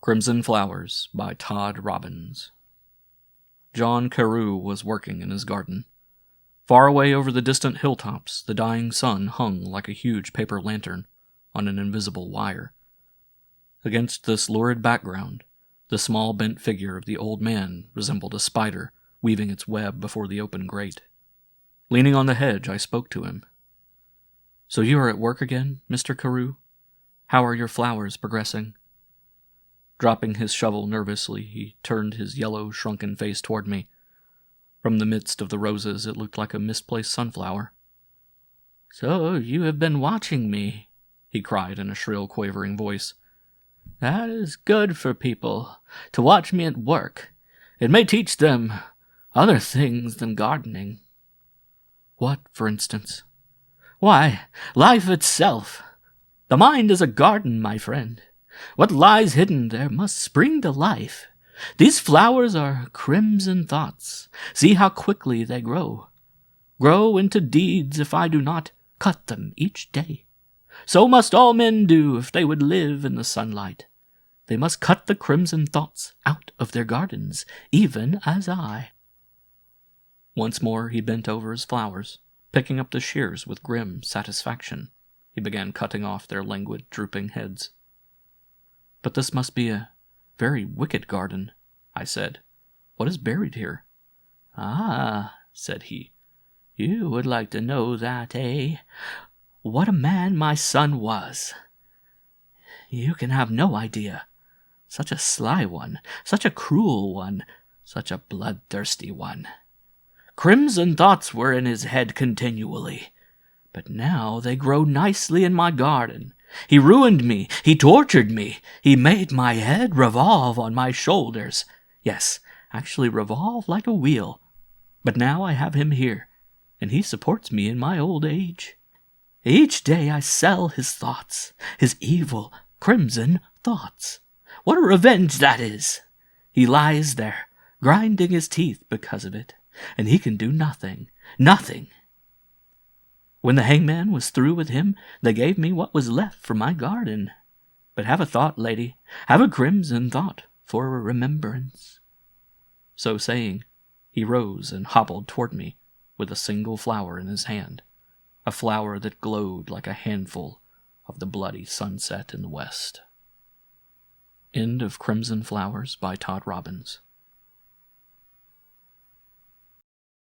Crimson Flowers by Tod Robbins. John Carew was working in his garden. Far away over the distant hilltops, the dying sun hung like a huge paper lantern on an invisible wire. Against this lurid background, the small bent figure of the old man resembled a spider weaving its web before the open grate. Leaning on the hedge, I spoke to him. "So you are at work again, Mr. Carew? How are your flowers progressing?" Dropping his shovel nervously, he turned his yellow, shrunken face toward me. From the midst of the roses, it looked like a misplaced sunflower. "So you have been watching me," he cried in a shrill, quavering voice. "That is good for people, to watch me at work. It may teach them other things than gardening." "What, for instance?" "Why, life itself. The mind is a garden, my friend. What lies hidden there must spring to life. These flowers are crimson thoughts. See how quickly they grow. Grow into deeds if I do not cut them each day. So must all men do if they would live in the sunlight. They must cut the crimson thoughts out of their gardens, even as I." Once more he bent over his flowers, picking up the shears with grim satisfaction. He began cutting off their languid, drooping heads. "But this must be a very wicked garden," I said. "What is buried here?" "Ah," said he, "you would like to know that, eh? What a man my son was! You can have no idea. Such a sly one, such a cruel one, such a bloodthirsty one. Crimson thoughts were in his head continually, but now they grow nicely in my garden. He ruined me, he tortured me, he made my head revolve on my shoulders. Yes, actually revolve like a wheel. But now I have him here, and he supports me in my old age. Each day I sell his thoughts, his evil, crimson thoughts. What a revenge that is! He lies there, grinding his teeth because of it, and he can do nothing. When the hangman was through with him, they gave me what was left for my garden. But have a thought, lady, have a crimson thought for a remembrance." So saying, he rose and hobbled toward me with a single flower in his hand, a flower that glowed like a handful of the bloody sunset in the west. End of Crimson Flowers by Tod Robbins.